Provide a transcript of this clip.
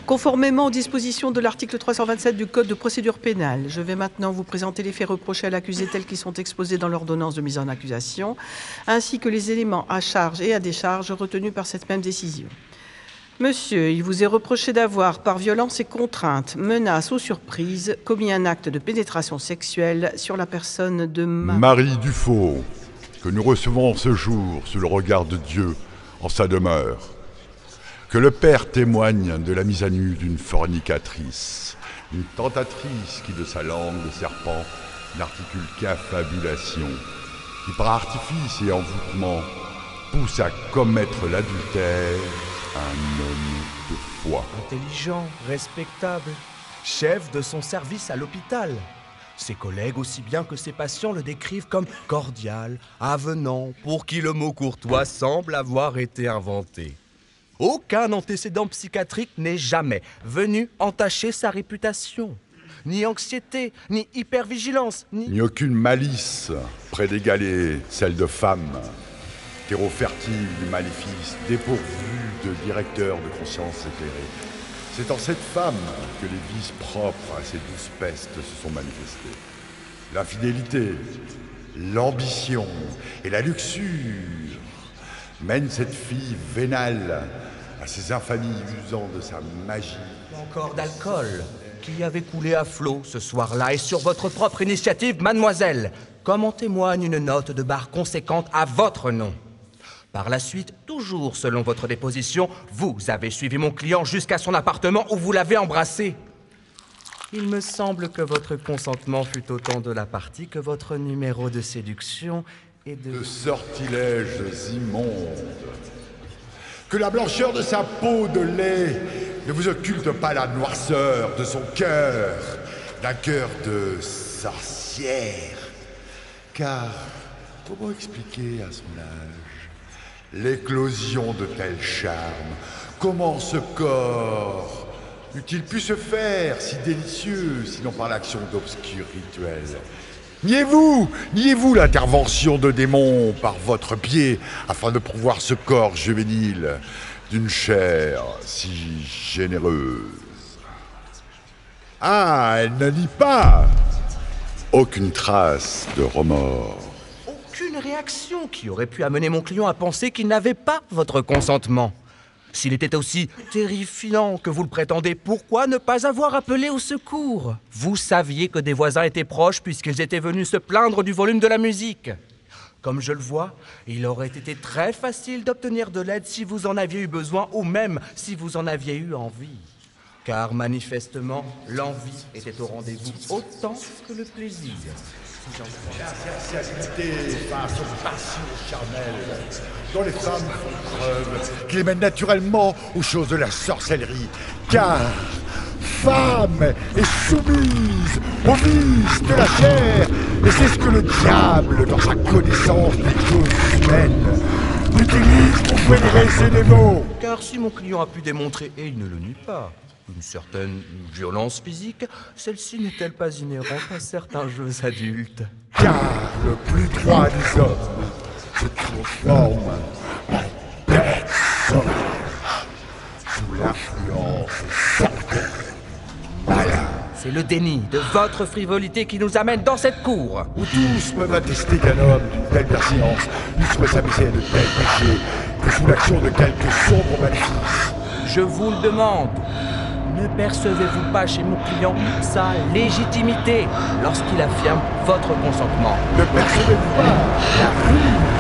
Conformément aux dispositions de l'article 327 du Code de procédure pénale, je vais maintenant vous présenter les faits reprochés à l'accusé tels qu'ils sont exposés dans l'ordonnance de mise en accusation, ainsi que les éléments à charge et à décharge retenus par cette même décision. Monsieur, il vous est reproché d'avoir, par violence et contrainte, menace ou surprise, commis un acte de pénétration sexuelle sur la personne de Marie Dufaux, que nous recevons ce jour sous le regard de Dieu en sa demeure. Que le Père témoigne de la mise à nu d'une fornicatrice, une tentatrice qui de sa langue de serpent n'articule qu'infabulation, qui par artifice et envoûtement pousse à commettre l'adultère un homme de foi. Intelligent, respectable, chef de son service à l'hôpital. Ses collègues, aussi bien que ses patients, le décrivent comme cordial, avenant, pour qui le mot courtois semble avoir été inventé. Aucun antécédent psychiatrique n'est jamais venu entacher sa réputation. Ni anxiété, ni hypervigilance, ni aucune malice près d'égaler celle de femme. Terreau fertile du maléfice, dépourvu de directeur de conscience éclairée. C'est en cette femme que les vices propres à ces douces pestes se sont manifestés. L'infidélité, l'ambition et la luxure mènent cette fille vénale à ces infamies usant de sa magie. Encore d'alcool qui avait coulé à flot ce soir-là et sur votre propre initiative, mademoiselle, comme en témoigne une note de bar conséquente à votre nom. Par la suite, toujours selon votre déposition, vous avez suivi mon client jusqu'à son appartement où vous l'avez embrassé. Il me semble que votre consentement fut autant de la partie que votre numéro de séduction et de sortilèges immondes. Que la blancheur de sa peau de lait ne vous occulte pas la noirceur de son cœur, d'un cœur de sorcière. Car, comment expliquer à son âge l'éclosion de tel charme? Comment ce corps eût-il pu se faire si délicieux, sinon par l'action d'obscurs rituels? Niez-vous l'intervention de démons par votre pied afin de pouvoir ce corps juvénile d'une chair si généreuse? Ah, elle ne nie pas. Aucune trace de remords. Aucune réaction qui aurait pu amener mon client à penser qu'il n'avait pas votre consentement. S'il était aussi terrifiant que vous le prétendez, pourquoi ne pas avoir appelé au secours? Vous saviez que des voisins étaient proches puisqu'ils étaient venus se plaindre du volume de la musique. Comme je le vois, il aurait été très facile d'obtenir de l'aide si vous en aviez eu besoin ou même si vous en aviez eu envie. Car manifestement, l'envie était au rendez-vous autant que le plaisir. L'insensibilité face aux passions charnelles, dont les femmes font preuve, qui les mènent naturellement aux choses de la sorcellerie. Car femme est soumise aux vices de la chair, et c'est ce que le diable, dans sa connaissance des choses humaines, utilise pour vénérer ses démons. Car si mon client a pu démontrer, et il ne le nie pas, une certaine violence physique, celle-ci n'est-elle pas inhérente à certains jeux adultes? Car le plus droit des hommes se transforme en bête sauvage sous l'influence malin. C'est le déni de votre frivolité qui nous amène dans cette cour. Où tous peuvent attester qu'un homme d'une telle perséance n'eût s'amuser de tels péchés que sous l'action de quelques sombres maléfices. Je vous le demande. Ne percevez-vous pas chez mon client sa légitimité lorsqu'il affirme votre consentement? Ne percevez-vous pas la foule